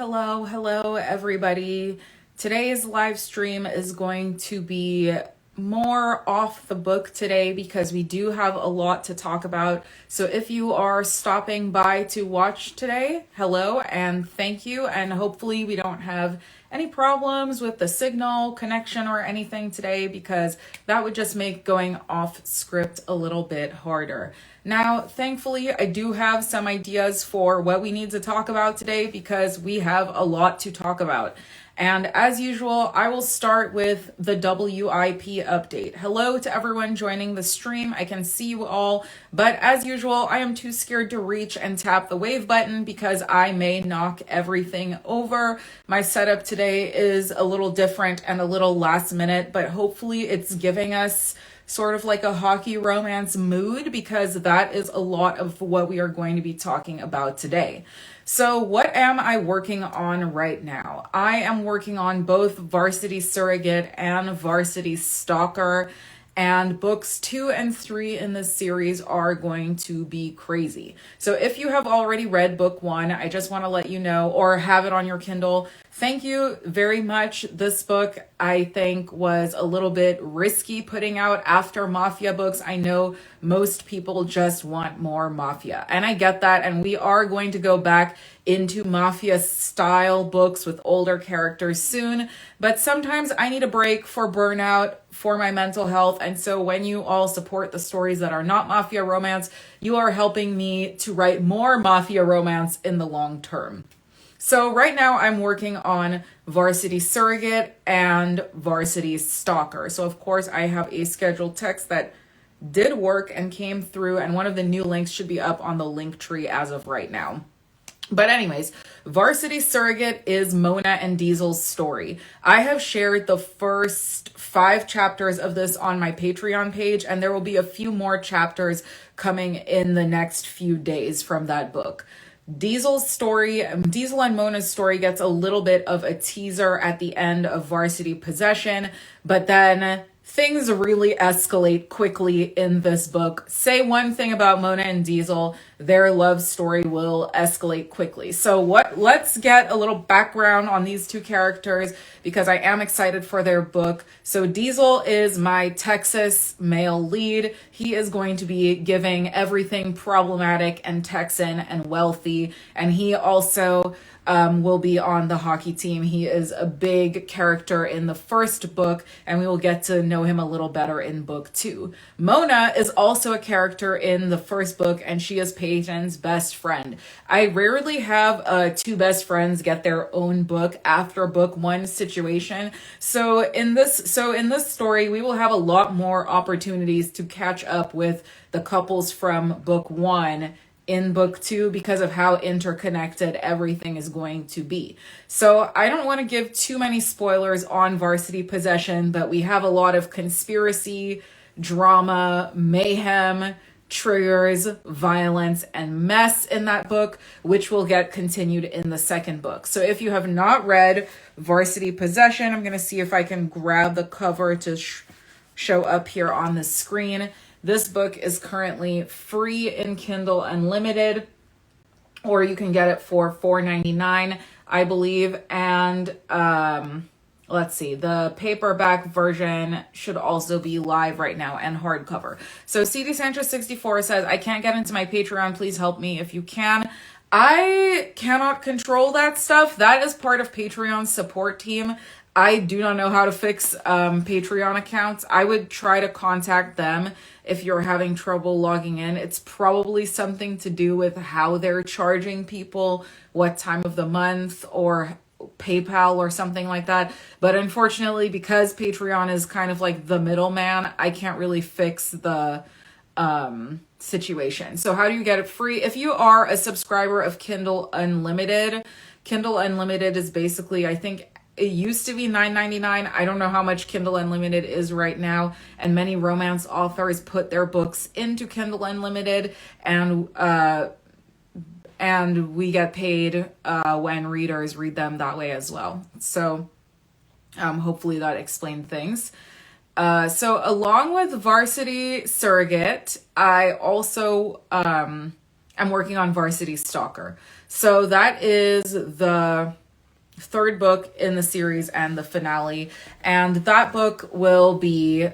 Hello, everybody. Today's live stream is going to be more off the book today because we do have a lot to talk about. So if you are stopping by to watch today, hello and thank you. And hopefully we don't have any problems with the signal connection or anything today because that would just make going off script a little bit harder. Now, thankfully, I do have some ideas for what we need to talk about today because we have a lot to talk about. And as usual, I will start with the WIP update. Hello to everyone joining the stream. I can see you all, but as usual, I am too scared to reach and tap the wave button because I may knock everything over. My setup today is a little different and a little last minute, but hopefully it's giving us sort of like a hockey romance mood because that is a lot of what we are going to be talking about today. So what am I working on right now? I am working on both Varsity Surrogate and Varsity Stalker, and books 2 and 3 in this series are going to be crazy. So if you have already read book 1, I just want to let you know, or have it on your Kindle, thank you very much. This book, I think, was a little bit risky putting out after Mafia books. I know most people just want more Mafia, and I get that, and we are going to go back into Mafia style books with older characters soon, but sometimes I need a break for burnout, for my mental health, and so when you all support the stories that are not Mafia romance, you are helping me to write more Mafia romance in the long term. So right now I'm working on Varsity Surrogate and Varsity Stalker. So of course I have a scheduled text that did work and came through, and one of the new links should be up on the link tree as of right now. But anyways, Varsity Surrogate is Mona and Diesel's story. I have shared the first 5 chapters of this on my Patreon page, and there will be a few more chapters coming in the next few days from that book. Diesel and Mona's story gets a little bit of a teaser at the end of Varsity Possession, but then things really escalate quickly in this book. Say one thing about Mona and Diesel, their love story will escalate quickly. So let's get a little background on these two characters because I am excited for their book. So Diesel is my Texas male lead. He is going to be giving everything problematic and Texan and wealthy, and he also will be on the hockey team. He is a big character in the first book, and we will get to know him a little better in book 2. Mona is also a character in the first book, and she is Peyton's best friend. I rarely have 2 best friends get their own book after book 1 situation. So in this story, we will have a lot more opportunities to catch up with the couples from book 1 in book 2 because of how interconnected everything is going to be. So I don't want to give too many spoilers on Varsity Possession, but we have a lot of conspiracy, drama, mayhem, triggers, violence, and mess in that book, which will get continued in the second book. So if you have not read Varsity Possession, I'm going to see if I can grab the cover to show up here on the screen. This book is currently free in Kindle Unlimited, or you can get it for $4.99, I believe. And let's see, the paperback version should also be live right now and hardcover. So CD Sanchez 64 says, I can't get into my Patreon. Please help me if you can. I cannot control that stuff. That is part of Patreon's support team. I do not know how to fix Patreon accounts. I would try to contact them if you're having trouble logging in. It's probably something to do with how they're charging people, what time of the month, or PayPal or something like that. But unfortunately, because Patreon is kind of like the middleman, I can't really fix the situation. So how do you get it free? If you are a subscriber of Kindle Unlimited is basically, I think, it used to be $9.99. I don't know how much Kindle Unlimited is right now. And many romance authors put their books into Kindle Unlimited, and we get paid when readers read them that way as well. So hopefully that explained things. So along with Varsity Surrogate, I also am working on Varsity Stalker. So that is the third book in the series and the finale. And that book will be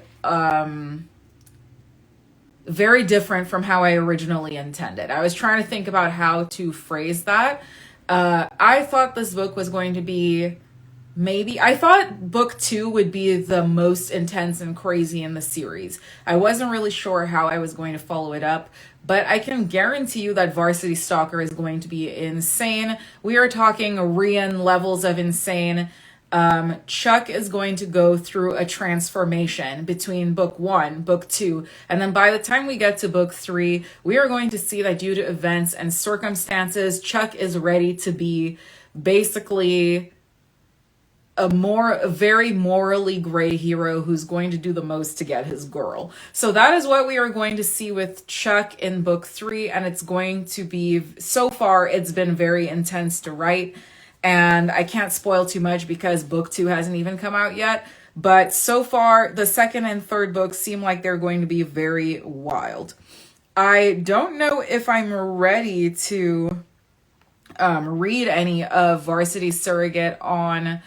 very different from how I originally intended. I was trying to think about how to phrase that. I thought this book was going to be I thought book 2 would be the most intense and crazy in the series. I wasn't really sure how I was going to follow it up, but I can guarantee you that Varsity Stalker is going to be insane. We are talking Rian levels of insane. Chuck is going to go through a transformation between book 1, book 2, and then by the time we get to book 3, we are going to see that due to events and circumstances, Chuck is ready to be basically a very morally gray hero who's going to do the most to get his girl. So that is what we are going to see with Chuck in book 3, and it's going to be, so far, it's been very intense to write, and I can't spoil too much because book 2 hasn't even come out yet, but so far, the second and third books seem like they're going to be very wild. I don't know if I'm ready to read any of Varsity Surrogate on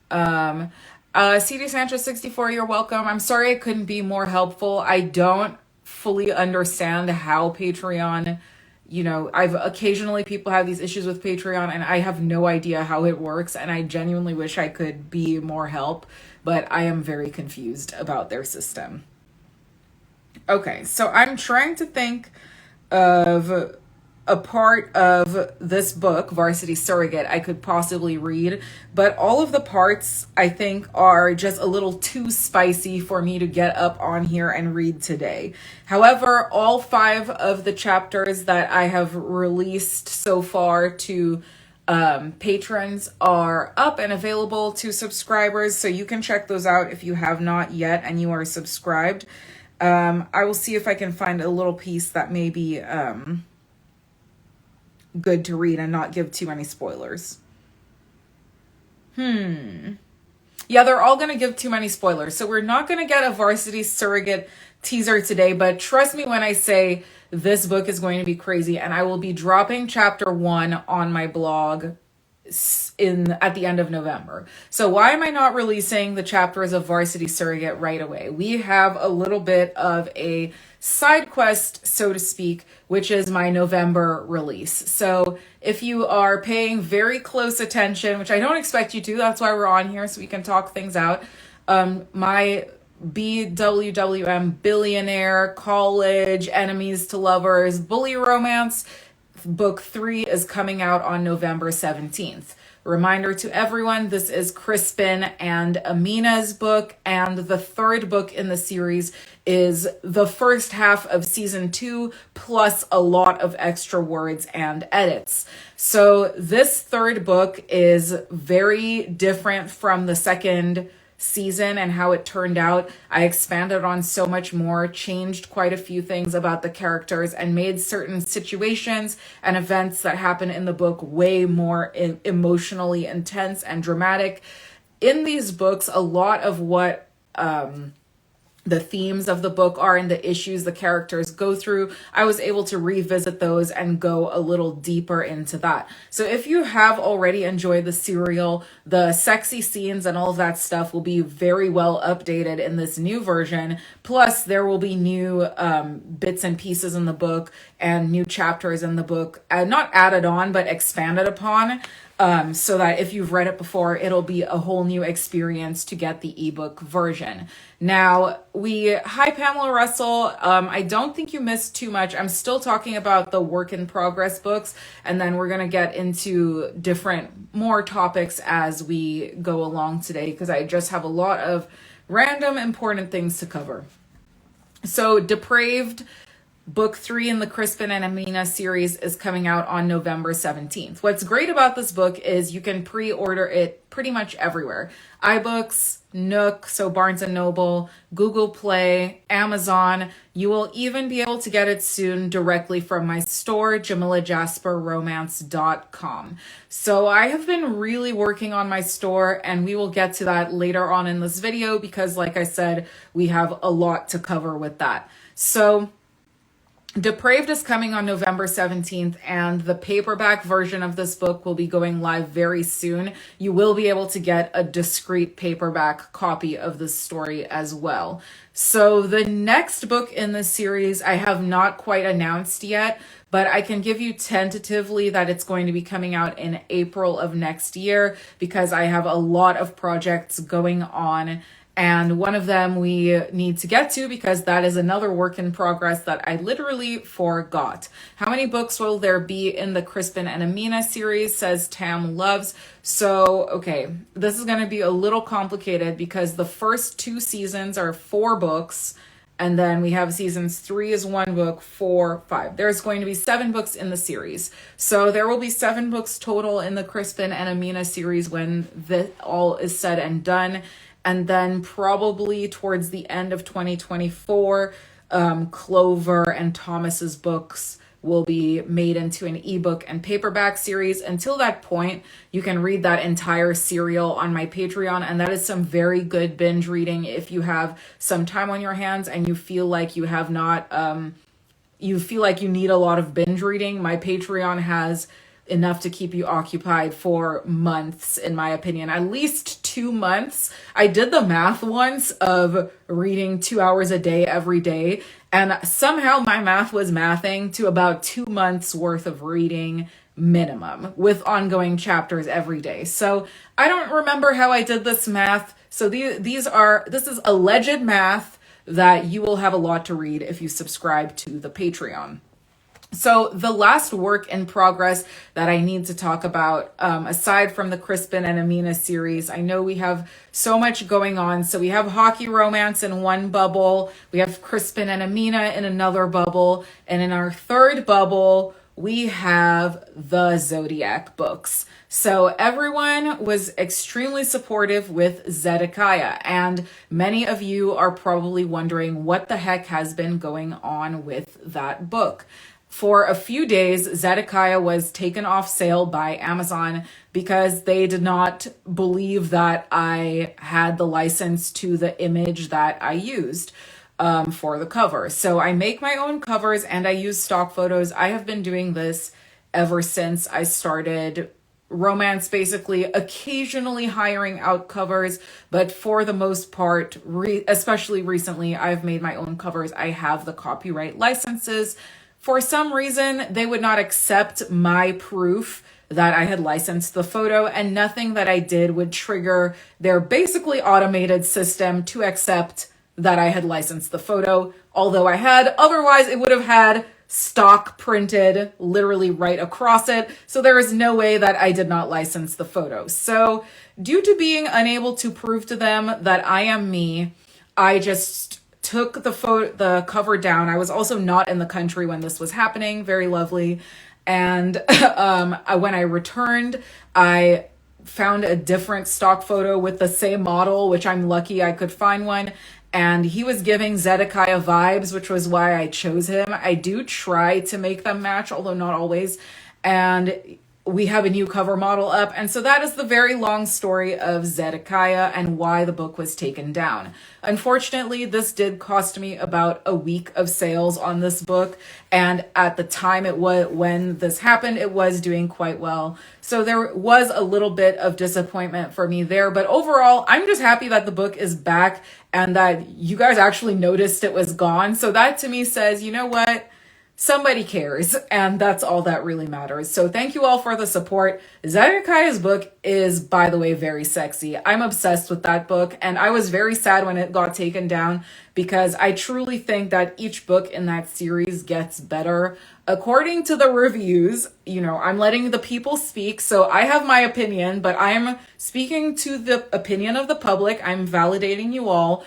CD Sanchez 64, you're welcome. I'm sorry I couldn't be more helpful. I don't fully understand how Patreon, I've occasionally people have these issues with Patreon and I have no idea how it works, and I genuinely wish I could be more help, but I am very confused about their system. Okay, so I'm trying to think of a part of this book, Varsity Surrogate, I could possibly read, but all of the parts I think are just a little too spicy for me to get up on here and read today. However, all 5 of the chapters that I have released so far to patrons are up and available to subscribers, so you can check those out if you have not yet and you are subscribed. I will see if I can find a little piece that may be good to read and not give too many spoilers. Yeah, they're all going to give too many spoilers. So we're not going to get a Varsity Surrogate teaser today, but trust me when I say this book is going to be crazy, and I will be dropping chapter 1 on my blog at the end of November. So why am I not releasing the chapters of Varsity Surrogate right away? We have a little bit of a side quest, so to speak, which is my November release. So if you are paying very close attention, which I don't expect you to, that's why we're on here, so we can talk things out. My bwwm billionaire college enemies to lovers bully romance book 3 is coming out on November 17th. Reminder to everyone, this is Crispin and Amina's book, and the third book in the series is the first half of season 2, plus a lot of extra words and edits. So this third book is very different from the second season and how it turned out. I expanded on so much more, changed quite a few things about the characters, and made certain situations and events that happen in the book way more emotionally intense and dramatic. In these books, a lot of what the themes of the book are and the issues the characters go through, I was able to revisit those and go a little deeper into that. So if you have already enjoyed the serial, the sexy scenes and all of that stuff will be very well updated in this new version. Plus, there will be new bits and pieces in the book and new chapters in the book, not added on, but expanded upon. So that if you've read it before, it'll be a whole new experience to get the ebook version. Now, hi Pamela Russell. I don't think you missed too much. I'm still talking about the work in progress books, and then we're going to get into more topics as we go along today, because I just have a lot of random important things to cover. So Depraved Book 3 in the Crispin and Amina series is coming out on November 17th. What's great about this book is you can pre-order it pretty much everywhere. iBooks, Nook, so Barnes & Noble, Google Play, Amazon. You will even be able to get it soon directly from my store, JamilaJasperRomance.com. So I have been really working on my store, and we will get to that later on in this video because, like I said, we have a lot to cover with that. So Depraved is coming on November 17th, and the paperback version of this book will be going live very soon. You will be able to get a discrete paperback copy of this story as well. So the next book in the series I have not quite announced yet, but I can give you tentatively that it's going to be coming out in April of next year because I have a lot of projects going on. And one of them we need to get to because that is another work in progress that I literally forgot. How many books will there be in the Crispin and Amina series, says Tam Loves. So, okay, this is going to be a little complicated because the first 2 seasons are 4 books. And then we have seasons 3 is 1 book, 4, 5. There's going to be 7 books in the series. So there will be 7 books total in the Crispin and Amina series when all is said and done. And then probably towards the end of 2024, Clover and Thomas's books will be made into an ebook and paperback series. Until that point, you can read that entire serial on my Patreon, and that is some very good binge reading if you have some time on your hands and you feel like you have not, you feel like you need a lot of binge reading. My Patreon has enough to keep you occupied for months, in my opinion, at least 2 months. I did the math once of reading 2 hours a day every day, and somehow my math was mathing to about 2 months worth of reading minimum with ongoing chapters every day. So I don't remember how I did this math. So this is alleged math that you will have a lot to read if you subscribe to the Patreon. So the last work in progress that I need to talk about, aside from the Crispin and Amina series, I know we have so much going on. So we have hockey romance in one bubble. We have Crispin and Amina in another bubble. And in our third bubble, we have the Zodiac books. So everyone was extremely supportive with Zedekiah, and many of you are probably wondering what the heck has been going on with that book. For a few days, Zedekiah was taken off sale by Amazon because they did not believe that I had the license to the image that I used for the cover. So I make my own covers and I use stock photos. I have been doing this ever since I started romance, basically occasionally hiring out covers, but for the most part, especially recently, I've made my own covers. I have the copyright licenses. For some reason, they would not accept my proof that I had licensed the photo, and nothing that I did would trigger their basically automated system to accept that I had licensed the photo, although I had. Otherwise, it would have had stock printed literally right across it. So there is no way that I did not license the photo. So due to being unable to prove to them that I am me, I just took the cover down. I was also not in the country when this was happening. Very lovely. And when I returned, I found a different stock photo with the same model, which I'm lucky I could find one. And he was giving Zedekiah vibes, which was why I chose him. I do try to make them match, although not always. And we have a new cover model up. And so that is the very long story of Zedekiah and why the book was taken down. Unfortunately, this did cost me about a week of sales on this book. And at the time when this happened, it was doing quite well. So there was a little bit of disappointment for me there. But overall, I'm just happy that the book is back and that you guys actually noticed it was gone. So that to me says, you know what? Somebody cares, and that's all that really matters. So thank you all for the support. Zedekiah's book is, by the way, very sexy. I'm obsessed with that book, and I was very sad when it got taken down because I truly think that each book in that series gets better. According to the reviews, I'm letting the people speak, so I have my opinion, but I'm speaking to the opinion of the public. I'm validating you all.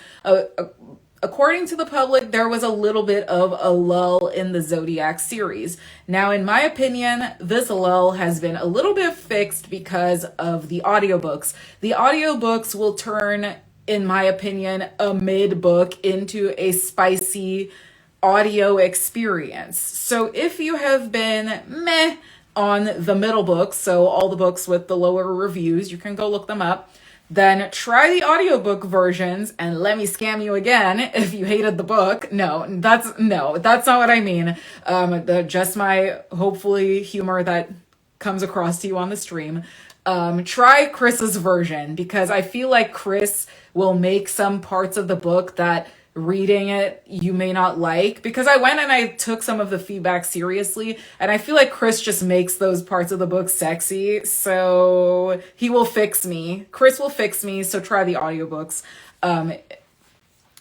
According to the public, there was a little bit of a lull in the Zodiac series. Now, in my opinion, this lull has been a little bit fixed because of the audiobooks. The audiobooks will turn, in my opinion, a mid-book into a spicy audio experience. So if you have been meh on the middle books, so all the books with the lower reviews, you can go look them up. then try the audiobook versions and let me scam you again if you hated the book. No, that's not what I mean. Just my hopefully humor that comes across to you on the stream. Try Chris's version, because I feel like Chris will make some parts of the book that reading it you may not like, because I went and I took some of the feedback seriously, and I feel like Chris just makes those parts of the book sexy, so he will fix me. Chris will fix me, so try the audiobooks.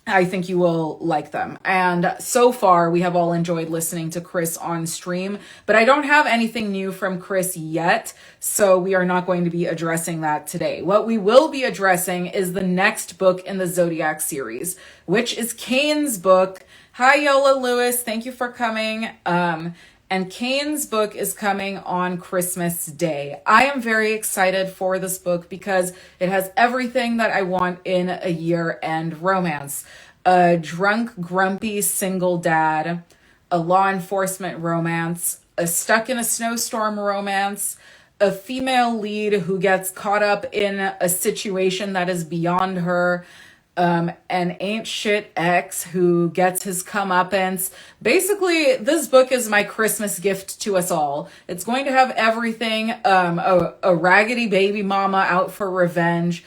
I think you will like them. And so far, we have all enjoyed listening to Chris on stream, but I don't have anything new from Chris yet, so we are not going to be addressing that today. What we will be addressing is the next book in the Zodiac series, which is Kane's book. Hi, Yola Lewis. Thank you for coming. And Kane's book is coming on Christmas Day. I am very excited for this book because it has everything that I want in a year-end romance. A drunk, grumpy single dad, a law enforcement romance, a stuck in a snowstorm romance, a female lead who gets caught up in a situation that is beyond her, an ain't shit ex who gets his comeuppance. Basically, this book is my Christmas gift to us all. It's going to have everything. A raggedy baby mama out for revenge.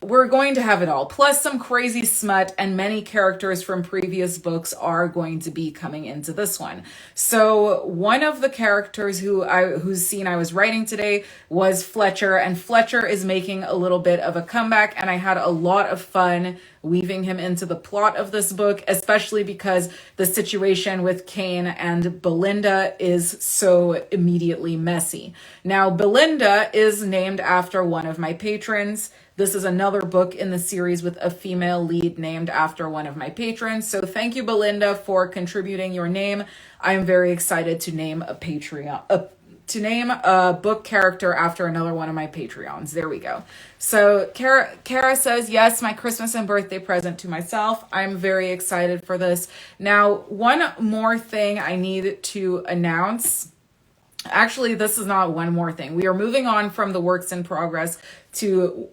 We're going to have it all, plus some crazy smut, and many characters from previous books are going to be coming into this one. So one of the characters whose scene I was writing today was Fletcher, and Fletcher is making a little bit of a comeback, and I had a lot of fun weaving him into the plot of this book, especially because the situation with Kane and Belinda is so immediately messy. Now, Belinda is named after one of my patrons. This is another book in the series with a female lead named after one of my patrons. So thank you, Belinda, for contributing your name. I am very excited to name a book character after another one of my Patreons. There we go. So Kara says, yes, my Christmas and birthday present to myself. I'm very excited for this. Now, one more thing I need to announce. Actually, this is not one more thing. We are moving on from the works in progress to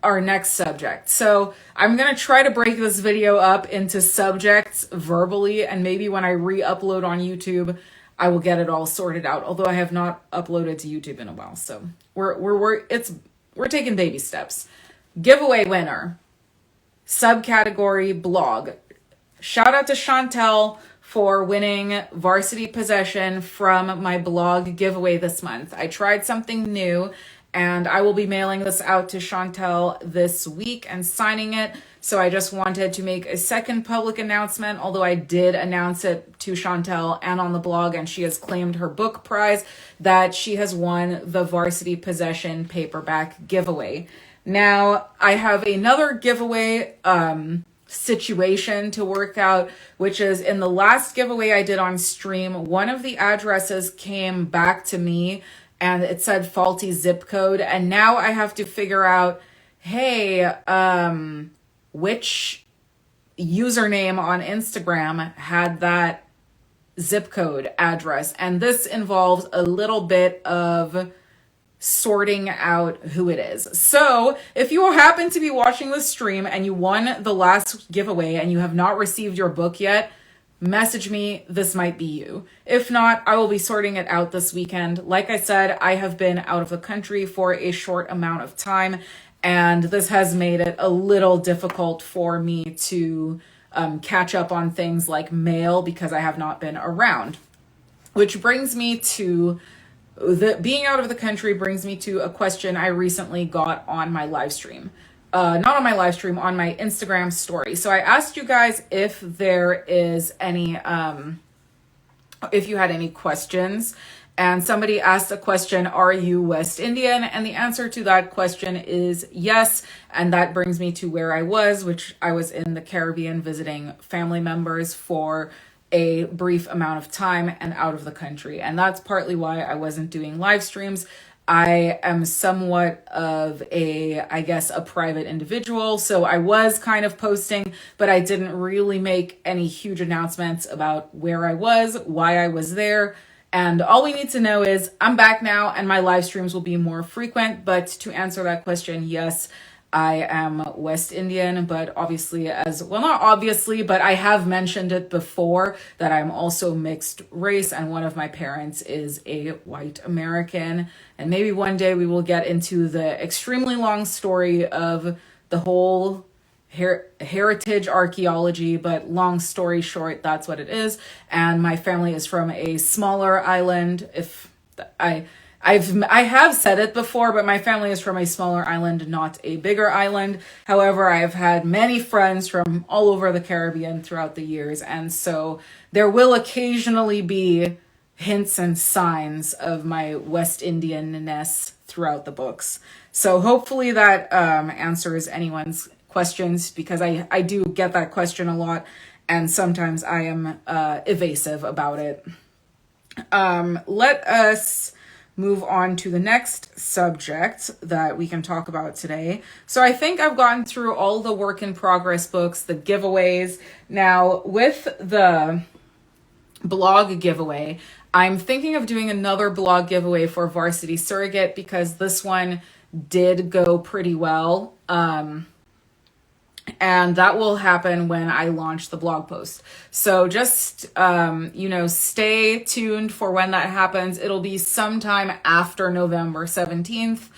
our next subject. So I'm going to try to break this video up into subjects verbally, and maybe when I re-upload on YouTube, I will get it all sorted out. Although I have not uploaded to YouTube in a while, so we're taking baby steps. Giveaway winner, subcategory blog. Shout out to Chantel for winning Varsity Possession from my blog giveaway this month. I tried something new, and I will be mailing this out to Chantel this week and signing it. So I just wanted to make a second public announcement, although I did announce it to Chantel and on the blog, and she has claimed her book prize, that she has won the Varsity Possession paperback giveaway. Now, I have another giveaway situation to work out, which is in the last giveaway I did on stream, one of the addresses came back to me and it said faulty zip code. And now I have to figure out, hey, which username on Instagram had that zip code address. And this involves a little bit of sorting out who it is. So if you happen to be watching this stream and you won the last giveaway and you have not received your book yet, message me. This might be you. If not, I will be sorting it out this weekend. Like I said, I have been out of the country for a short amount of time, and this has made it a little difficult for me to catch up on things like mail because I have not been around. Which brings me to being out of the country brings me to a question I recently got on my live stream. Not on my live stream, on my Instagram story. So I asked you guys if there is any, if you had any questions, and somebody asked a question, are you West Indian? And the answer to that question is yes. And that brings me to where I was, which I was in the Caribbean visiting family members for a brief amount of time and out of the country. And that's partly why I wasn't doing live streams. I am somewhat of I guess, a private individual. So I was kind of posting, but I didn't really make any huge announcements about where I was, why I was there. And all we need to know is I'm back now and my live streams will be more frequent. But to answer that question, yes, I am West Indian, but obviously not obviously, but I have mentioned it before that I'm also mixed race, and one of my parents is a white American. And maybe one day we will get into the extremely long story of the whole heritage archaeology, but long story short, that's what it is. And my family is from a smaller island. I have said it before, but my family is from a smaller island, not a bigger island. However, I have had many friends from all over the Caribbean throughout the years, and so there will occasionally be hints and signs of my West Indianness throughout the books. So hopefully that answers anyone's questions, because I do get that question a lot, and sometimes I am evasive about it. Let us move on to the next subject that we can talk about today. So I think I've gotten through all the work in progress books, the giveaways. Now, with the blog giveaway, I'm thinking of doing another blog giveaway for Varsity Surrogate, because this one did go pretty well. And that will happen when I launch the blog post. So just, stay tuned for when that happens. It'll be sometime after November 17th.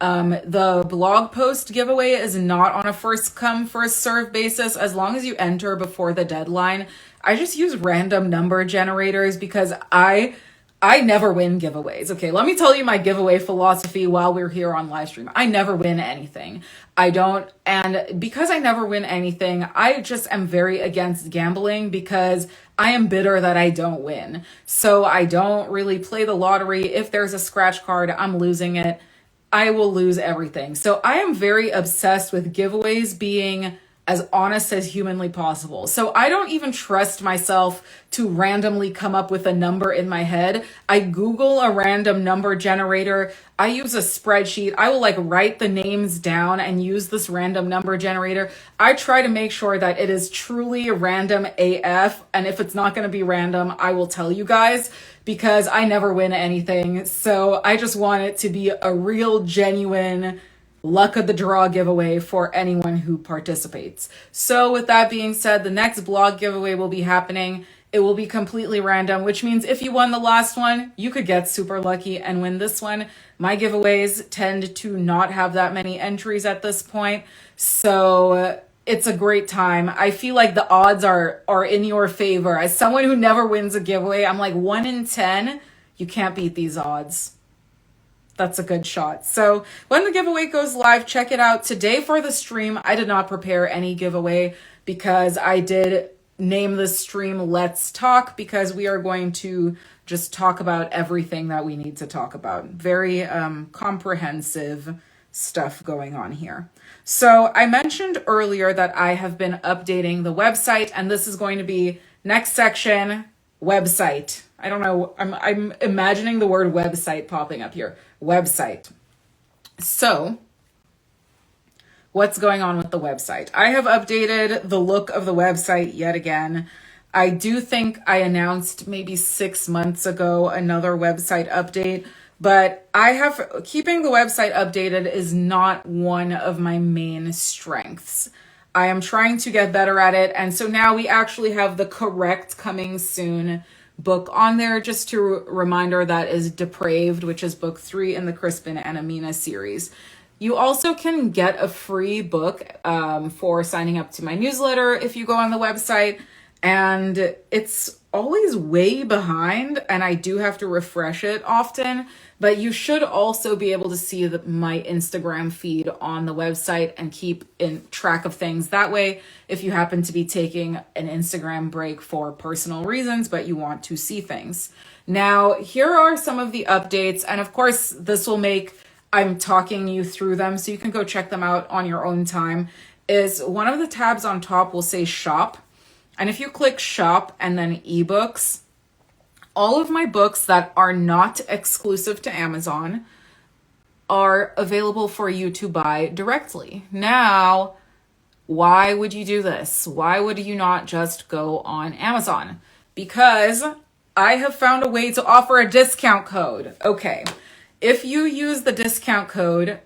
The blog post giveaway is not on a first come, first serve basis. As long as you enter before the deadline. I just use random number generators because I never win giveaways. Okay, let me tell you my giveaway philosophy while we're here on live stream. I never win anything. And because I never win anything, I just am very against gambling, because I am bitter that I don't win. So I don't really play the lottery. If there's a scratch card, I'm losing it. I will lose everything. So I am very obsessed with giveaways being as honest as humanly possible. So I don't even trust myself to randomly come up with a number in my head. I Google a random number generator. I use a spreadsheet. I will write the names down and use this random number generator. I try to make sure that it is truly random AF. And if it's not going to be random, I will tell you guys, because I never win anything. So I just want it to be a real, genuine luck of the draw giveaway for anyone who participates. So with that being said, the next blog giveaway will be happening. It will be completely random, which means if you won the last one, you could get super lucky and win this one. My giveaways tend to not have that many entries at this point, so it's a great time. I feel like the odds are in your favor. As someone who never wins a giveaway, I'm like 1 in 10. You can't beat these odds. That's a good shot. So when the giveaway goes live, check it out. Today for the stream, I did not prepare any giveaway, because I did name the stream Let's Talk, because we are going to just talk about everything that we need to talk about. Very comprehensive stuff going on here. So I mentioned earlier that I have been updating the website, and this is going to be next section, website. I don't know. I'm imagining the word website popping up here. Website. So what's going on with the website? I have updated the look of the website yet again. I do think I announced maybe 6 months ago another website update, but keeping the website updated is not one of my main strengths. I am trying to get better at it. And so now we actually have the correct coming soon book on there. Just to reminder, that is Depraved, which is book 3 in the Crispin and Amina series. You also can get a free book for signing up to my newsletter if you go on the website, and it's always way behind, and I do have to refresh it often, but you should also be able to see my Instagram feed on the website and keep in track of things that way if you happen to be taking an Instagram break for personal reasons, but you want to see things. Now, here are some of the updates, and of course, I'm talking you through them, so you can go check them out on your own time. Is one of the tabs on top will say shop. And if you click shop and then ebooks, all of my books that are not exclusive to Amazon are available for you to buy directly. Now, why would you do this? Why would you not just go on Amazon? Because I have found a way to offer a discount code. Okay. If you use the discount code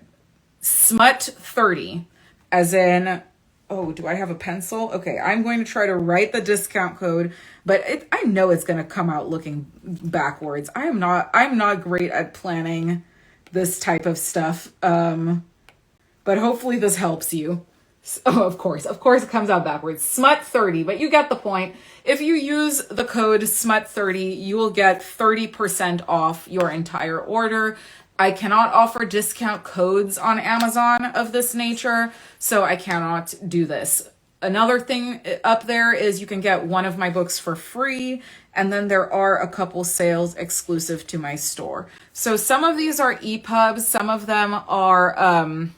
SMUT30, as in, oh, do I have a pencil? Okay, I'm going to try to write the discount code, but I know it's going to come out looking backwards. I'm not great at planning this type of stuff. But hopefully this helps you. Oh, of course it comes out backwards. SMUT30, but you get the point. If you use the code SMUT30, you will get 30% off your entire order. I cannot offer discount codes on Amazon of this nature, so I cannot do this. Another thing up there is you can get one of my books for free, and then there are a couple sales exclusive to my store. So some of these are EPUBs, some of them are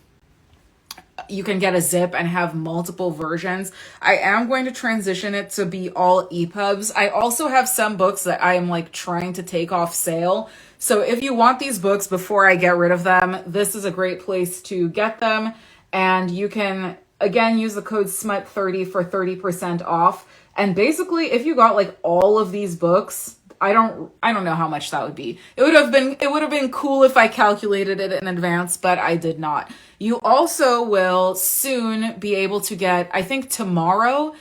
you can get a zip and have multiple versions. I am going to transition it to be all EPUBs. I also have some books that I am like trying to take off sale. So if you want these books before I get rid of them, this is a great place to get them. And you can, again, use the code SMUT30 for 30% off. And basically, if you got like all of these books, I don't know how much that would be. It would have been cool if I calculated it in advance, but I did not. You also will soon be able to get, I think tomorrow,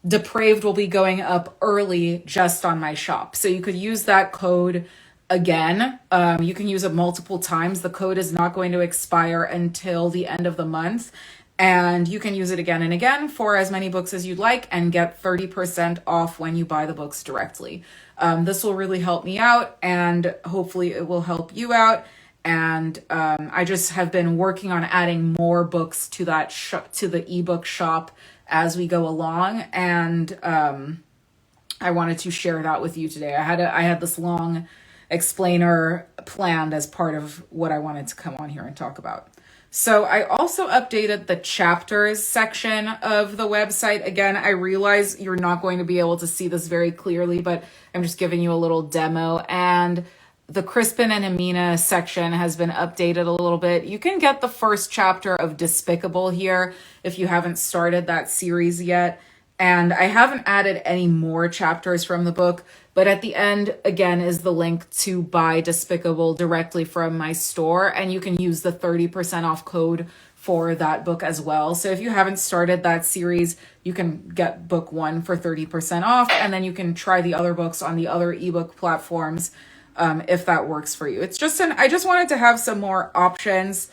Depraved will be going up early just on my shop. So you could use that code again. You can use it multiple times. The code is not going to expire until the end of the month. And you can use it again and again for as many books as you'd like and get 30% off when you buy the books directly. This will really help me out, and hopefully it will help you out. And I just have been working on adding more books to that to the ebook shop as we go along. And I wanted to share that with you today. I had this long explainer planned as part of what I wanted to come on here and talk about. So I also updated the chapters section of the website. Again, I realize you're not going to be able to see this very clearly, but I'm just giving you a little demo. And the Crispin and Amina section has been updated a little bit. You can get the first chapter of Despicable here if you haven't started that series yet. And I haven't added any more chapters from the book, but at the end, again, is the link to buy Despicable directly from my store. And you can use the 30% off code for that book as well. So if you haven't started that series, you can get book 1 for 30% off. And then you can try the other books on the other ebook platforms if that works for you. It's just I just wanted to have some more options.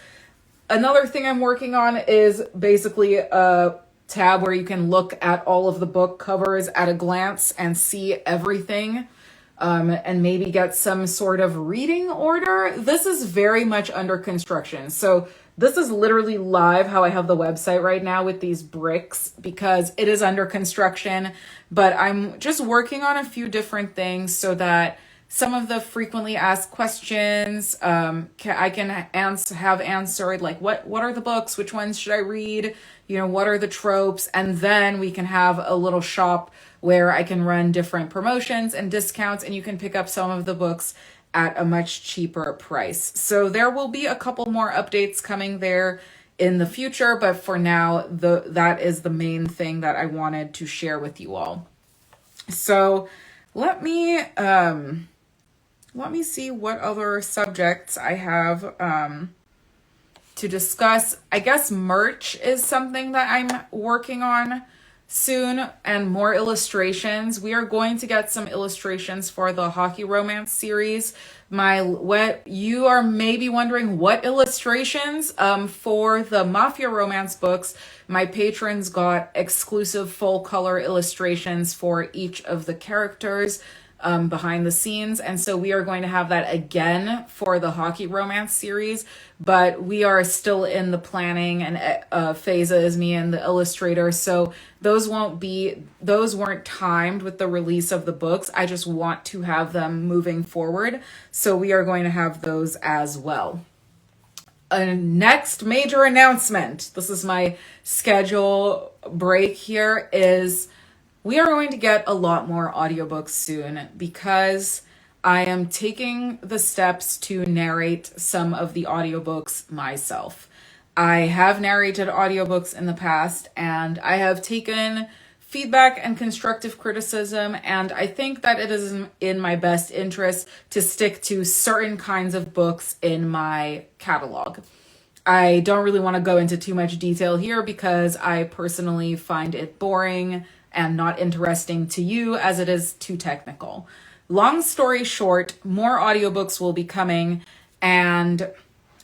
Another thing I'm working on is basically a tab where you can look at all of the book covers at a glance and see everything, and maybe get some sort of reading order. This is very much under construction. So this is literally live how I have the website right now with these bricks because it is under construction, but I'm just working on a few different things so that some of the frequently asked questions I can have answered, like what are the books, which ones should I read, what are the tropes, and then we can have a little shop where I can run different promotions and discounts, and you can pick up some of the books at a much cheaper price. So there will be a couple more updates coming there in the future, but for now, that is the main thing that I wanted to share with you all. So let me see what other subjects I have to discuss. I guess merch is something that I'm working on soon, and more illustrations. We are going to get some illustrations for the Hockey Romance series. You are maybe wondering what illustrations for the Mafia Romance books. My patrons got exclusive full color illustrations for each of the characters behind the scenes, and so we are going to have that again for the Hockey Romance series, but we are still in the planning and phases, me and the illustrator, so those weren't timed with the release of the books. I just want to have them moving forward, so we are going to have those as well. A next major announcement, this is my schedule break here, is we are going to get a lot more audiobooks soon because I am taking the steps to narrate some of the audiobooks myself. I have narrated audiobooks in the past, and I have taken feedback and constructive criticism, and I think that it is in my best interest to stick to certain kinds of books in my catalog. I don't really want to go into too much detail here because I personally find it boring and not interesting to you as it is too technical. Long story short, more audiobooks will be coming and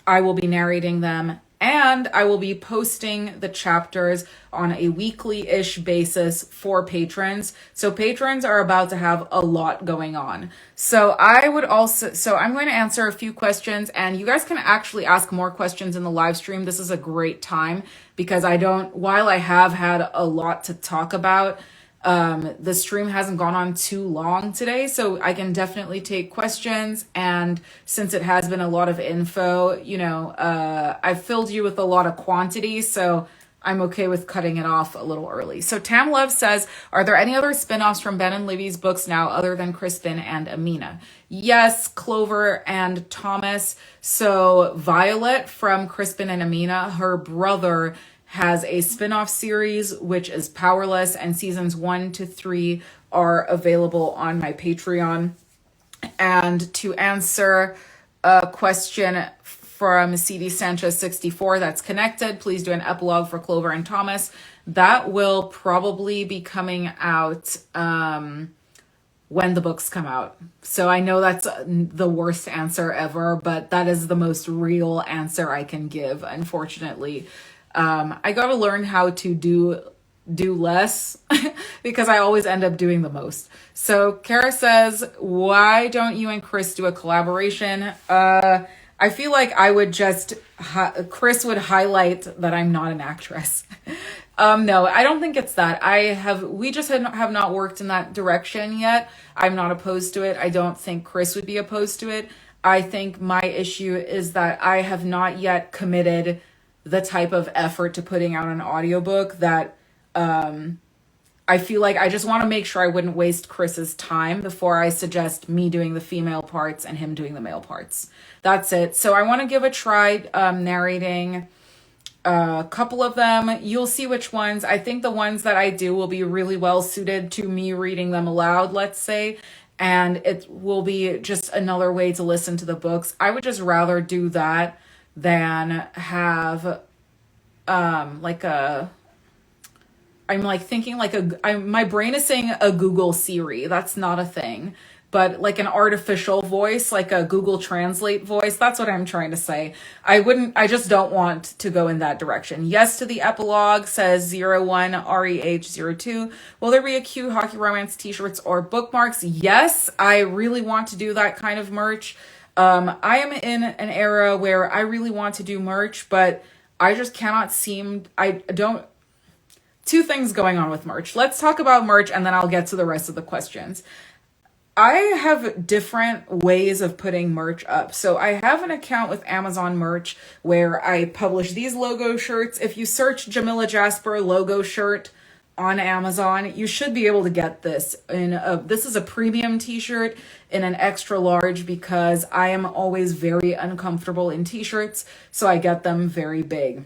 I will be narrating them, and I will be posting the chapters on a weekly-ish basis for patrons. So patrons are about to have a lot going on. So I'm going to answer a few questions, and you guys can actually ask more questions in the live stream. This is a great time because while I have had a lot to talk about, the stream hasn't gone on too long today, so I can definitely take questions. And since it has been a lot of info, I've filled you with a lot of quantity, so I'm okay with cutting it off a little early. So Tam Love says, are there any other spin-offs from Ben and Libby's books now other than Crispin and Amina? Yes, Clover and Thomas. So Violet from Crispin and Amina, her brother, has a spin-off series, which is Powerless, and seasons 1 to 3 are available on my Patreon. And to answer a question from CD Sanchez 64 that's connected, please do an epilogue for Clover and Thomas. That will probably be coming out when the books come out. So I know that's the worst answer ever, but that is the most real answer I can give, unfortunately. I got to learn how to do less because I always end up doing the most. So Kara says, why don't you and Chris do a collaboration? I feel like I would Chris would highlight that I'm not an actress. No, I don't think it's that. We just have not worked in that direction yet. I'm not opposed to it. I don't think Chris would be opposed to it. I think my issue is that I have not yet committed the type of effort to putting out an audiobook that I feel like I just want to make sure I wouldn't waste Chris's time before I suggest me doing the female parts and him doing the male parts. That's it. So I want to give a try narrating a couple of them. You'll see which ones. I think the ones that I do will be really well suited to me reading them aloud, let's say, and it will be just another way to listen to the books. I would just rather do that than have my brain is saying a Google Siri. That's not a thing, but like an artificial voice, like a Google Translate voice. That's what I'm trying to say. I just don't want to go in that direction. Yes to the epilogue, says 01REH02. Will there be a cute hockey romance t-shirts or bookmarks? Yes, I really want to do that kind of merch. I am in an era where I really want to do merch, but I just cannot two things going on with merch. Let's talk about merch and then I'll get to the rest of the questions. I have different ways of putting merch up. So I have an account with Amazon Merch where I publish these logo shirts. If you search Jamila Jasper logo shirt on Amazon, you should be able to get this. This is a premium t-shirt in an extra large because I am always very uncomfortable in t-shirts, so I get them very big.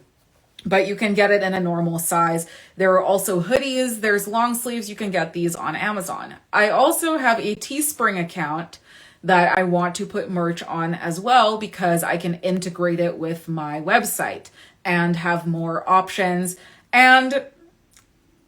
But you can get it in a normal size. There are also hoodies, there's long sleeves, you can get these on Amazon. I also have a Teespring account that I want to put merch on as well because I can integrate it with my website and have more options. And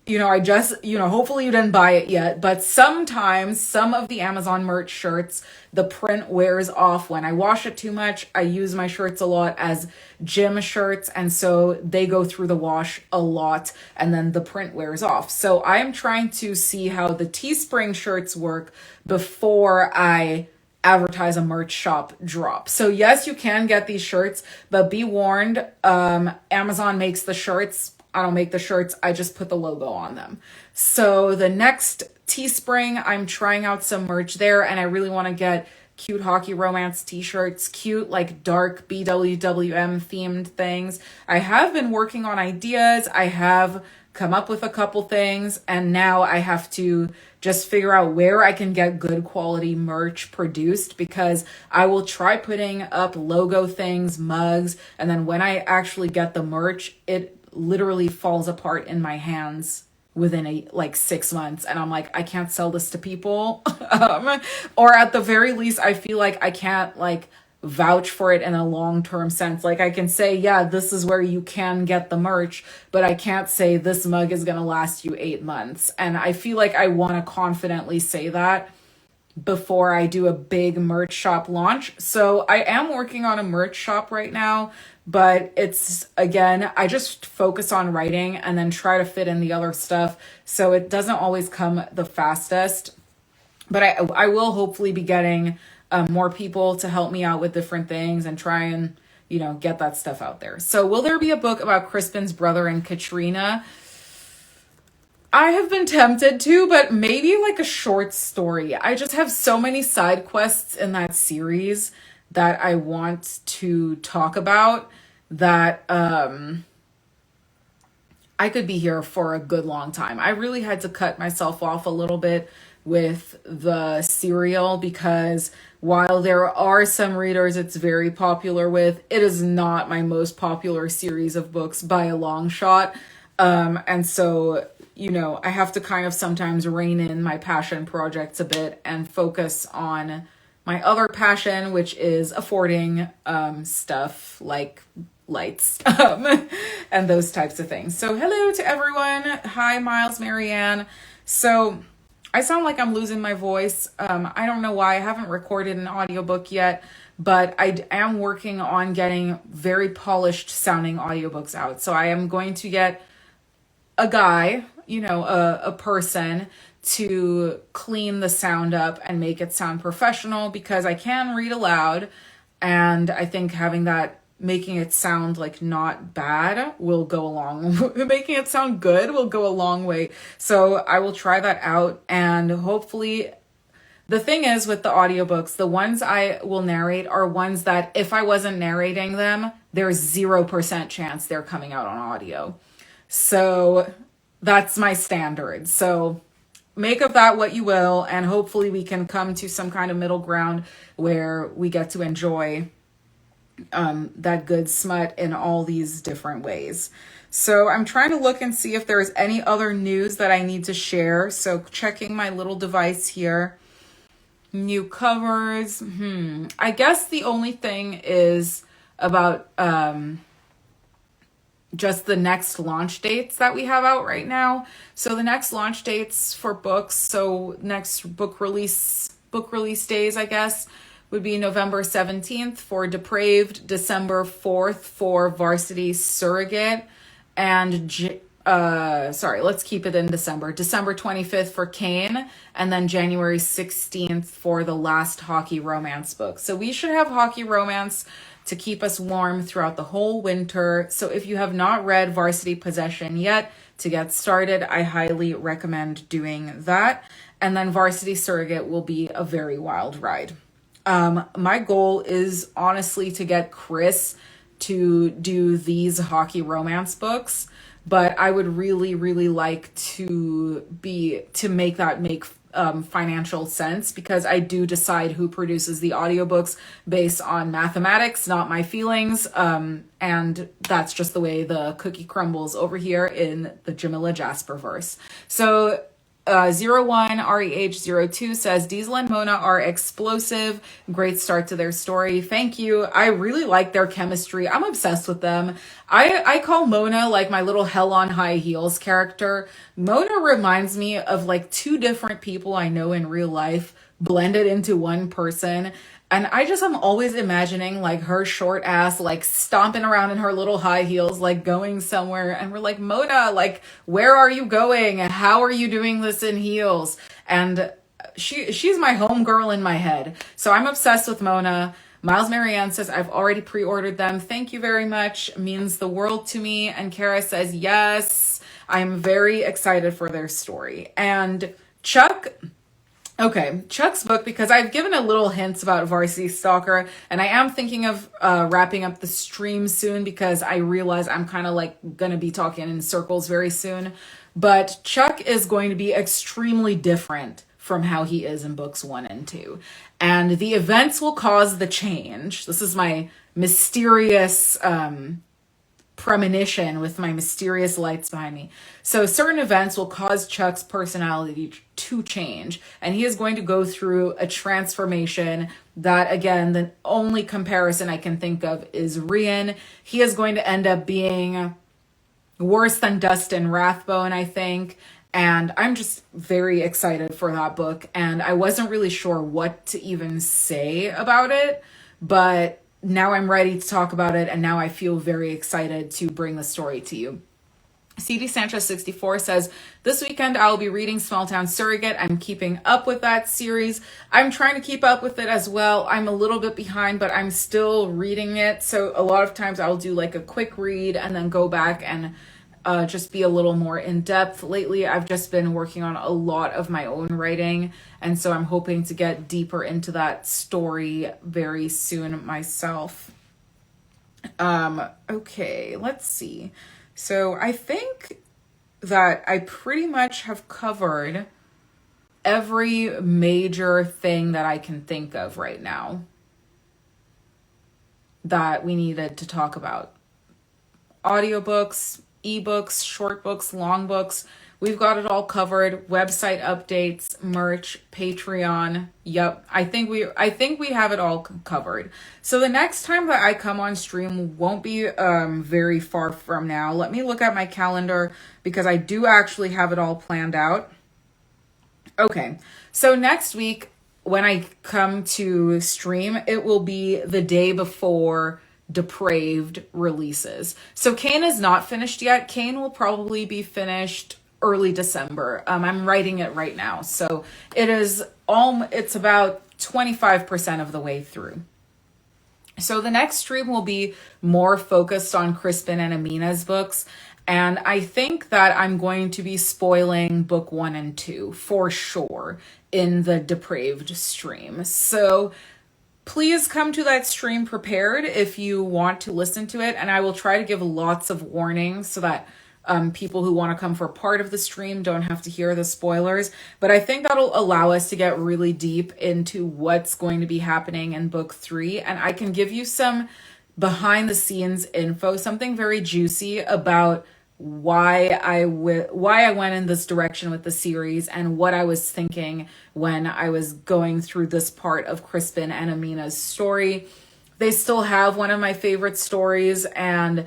hopefully you didn't buy it yet, but sometimes some of the Amazon merch shirts, the print wears off when I wash it too much. I use my shirts a lot as gym shirts, and so they go through the wash a lot, and then the print wears off. So I am trying to see how the Teespring shirts work before I advertise a merch shop drop. So yes, you can get these shirts, but be warned, Amazon makes the shirts. I don't make the shirts, I just put the logo on them. So the next Teespring, I'm trying out some merch there, and I really want to get cute hockey romance t-shirts, cute like dark bwwm themed things. I have been working on ideas, I have come up with a couple things, and now I have to just figure out where I can get good quality merch produced, because I will try putting up logo things, mugs, and then when I actually get the merch, it literally falls apart in my hands within 6 months, and I'm like, I can't sell this to people. Or at the very least, I feel like I can't vouch for it in a long-term sense. Like I can say, yeah, this is where you can get the merch, but I can't say this mug is going to last you 8 months. And I feel like I want to confidently say that before I do a big merch shop launch. So I am working on a merch shop right now, but it's, again, I just focus on writing and then try to fit in the other stuff. So it doesn't always come the fastest, but I will hopefully be getting more people to help me out with different things and try and, get that stuff out there. So will there be a book about Crispin's brother and Katrina? I have been tempted to, but maybe like a short story. I just have so many side quests in that series that I want to talk about that I could be here for a good long time. I really had to cut myself off a little bit with the serial because while there are some readers it's very popular with, it is not my most popular series of books by a long shot. And so, I have to kind of sometimes rein in my passion projects a bit and focus on my other passion, which is affording stuff like lights and those types of things. So hello to everyone. Hi, Miles, Marianne. So I sound like I'm losing my voice. I don't know why. I haven't recorded an audiobook yet, but I am working on getting very polished sounding audiobooks out. So I am going to get a guy, a person to clean the sound up and make it sound professional because I can read aloud. And I think having that, making it sound like not bad will go along, making it sound good will go a long way. So I will try that out. And hopefully the thing is with the audiobooks, the ones I will narrate are ones that if I wasn't narrating them, there's 0% chance they're coming out on audio. So that's my standard. So make of that what you will, and hopefully we can come to some kind of middle ground where we get to enjoy that good smut in all these different ways. So I'm trying to look and see if there's any other news that I need to share. So checking my little device here. New covers. I guess the only thing is about just the next launch dates that we have out right now. So the next launch dates for books, so next book release days, I guess, would be November 17th for Depraved, December 4th for Varsity Surrogate, and let's keep it in December. December 25th for Kane, and then January 16th for the last hockey romance book. So we should have hockey romance to keep us warm throughout the whole winter. So if you have not read Varsity Possession yet, to get started, I highly recommend doing that. And then Varsity Surrogate will be a very wild ride. My goal is honestly to get Chris to do these hockey romance books, but I would really, really like to make that make financial sense, because I do decide who produces the audiobooks based on mathematics, not my feelings. And that's just the way the cookie crumbles over here in the Jamila Jasper verse. So 01REH02 says Diesel and Mona are explosive. Great start to their story. Thank you. I really like their chemistry. I'm obsessed with them. I call Mona like my little Hell on High Heels character. Mona reminds me of like two different people I know in real life blended into one person. And I'm always imagining like her short ass, like stomping around in her little high heels, like going somewhere. And we're like, Mona, like, where are you going? How are you doing this in heels? And she's my homegirl in my head. So I'm obsessed with Mona. Miles Marianne says, I've already pre-ordered them. Thank you very much. Means the world to me. And Kara says, yes, I'm very excited for their story. And Chuck's book, because I've given a little hints about Varsity Stalker, and I am thinking of wrapping up the stream soon because I realize I'm kind of like going to be talking in circles very soon. But Chuck is going to be extremely different from how he is in books 1 and 2. And the events will cause the change. This is my mysterious premonition with my mysterious lights behind me. So certain events will cause Chuck's personality to change, and he is going to go through a transformation that, again, the only comparison I can think of is Rian. He is going to end up being worse than Dustin Rathbone, I think. And I'm just very excited for that book. And I wasn't really sure what to even say about it, but now I'm ready to talk about it. And now I feel very excited to bring the story to you. CD Sanchez 64 says, this weekend I'll be reading Small Town Surrogate. I'm keeping up with that series. I'm trying to keep up with it as well. I'm a little bit behind, but I'm still reading it. So a lot of times I'll do like a quick read and then go back and just be a little more in depth. Lately, I've just been working on a lot of my own writing. And so I'm hoping to get deeper into that story very soon myself. Okay, let's see. So I think that I pretty much have covered every major thing that I can think of right now that we needed to talk about. Audiobooks, ebooks, short books, long books. We've got it all covered. Website updates, merch, Patreon. Yep. I think we have it all covered. So the next time that I come on stream won't be very far from now. Let me look at my calendar because I do actually have it all planned out. Okay. So next week when I come to stream, it will be the day before Depraved releases. So Kane is not finished yet. Kane will probably be finished early December. I'm writing it right now. So it's about 25% of the way through. So the next stream will be more focused on Crispin and Amina's books. And I think that I'm going to be spoiling book 1 and 2 for sure in the Depraved stream. So please come to that stream prepared if you want to listen to it. And I will try to give lots of warnings so that people who want to come for part of the stream don't have to hear the spoilers. But I think that'll allow us to get really deep into what's going to be happening in book 3. And I can give you some behind the scenes info, something very juicy about why I went in this direction with the series and what I was thinking when I was going through this part of Crispin and Amina's story. They still have one of my favorite stories, and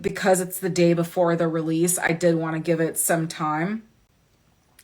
because it's the day before the release, I did want to give it some time.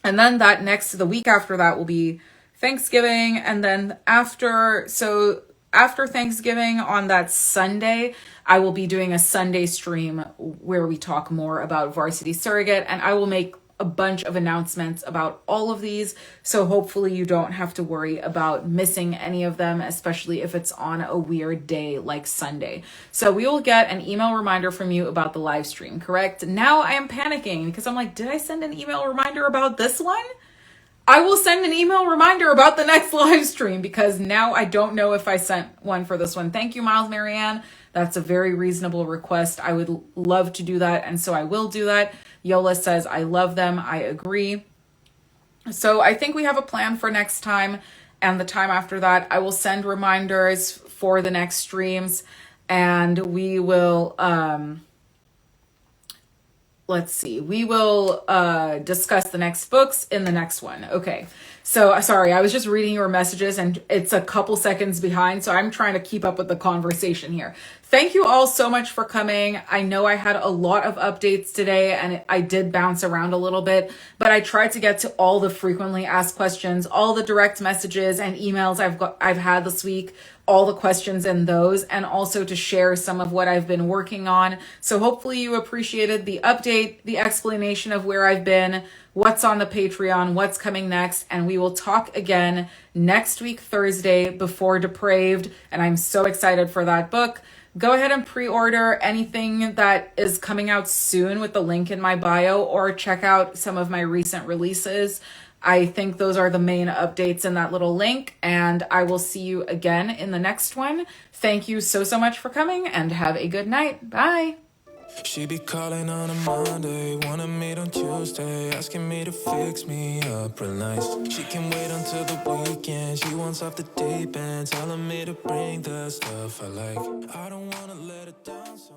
And then the week after that will be Thanksgiving, and then after Thanksgiving on that Sunday, I will be doing a Sunday stream where we talk more about Varsity Surrogate, and I will make a bunch of announcements about all of these. So hopefully you don't have to worry about missing any of them, especially if it's on a weird day like Sunday. So we will get an email reminder from you about the live stream, correct? Now I am panicking because I'm like, did I send an email reminder about this one? I will send an email reminder about the next live stream because now I don't know if I sent one for this one. Thank you, Miles Marianne. That's a very reasonable request. I would love to do that, and so I will do that. Yola says, I love them. I agree. So I think we have a plan for next time, and the time after that, I will send reminders for the next streams, and we will... let's see, we will discuss the next books in the next one. Okay, so sorry, I was just reading your messages and it's a couple seconds behind, so I'm trying to keep up with the conversation here. Thank you all so much for coming. I know I had a lot of updates today and I did bounce around a little bit, but I tried to get to all the frequently asked questions, all the direct messages and emails I've had this week, all the questions in those, and also to share some of what I've been working on. So hopefully you appreciated the update, the explanation of where I've been, what's on the Patreon, what's coming next, and we will talk again next week, Thursday, before Depraved, and I'm so excited for that book. Go ahead and pre-order anything that is coming out soon with the link in my bio, or check out some of my recent releases. I think those are the main updates in that little link, and I will see you again in the next one. Thank you so much for coming, and have a good night. Bye. She be calling on a Monday, wanna meet on Tuesday, asking me to fix me up real nice. She can wait until the weekend, she wants off the deep end, telling me to bring the stuff I like. I don't wanna let her down, so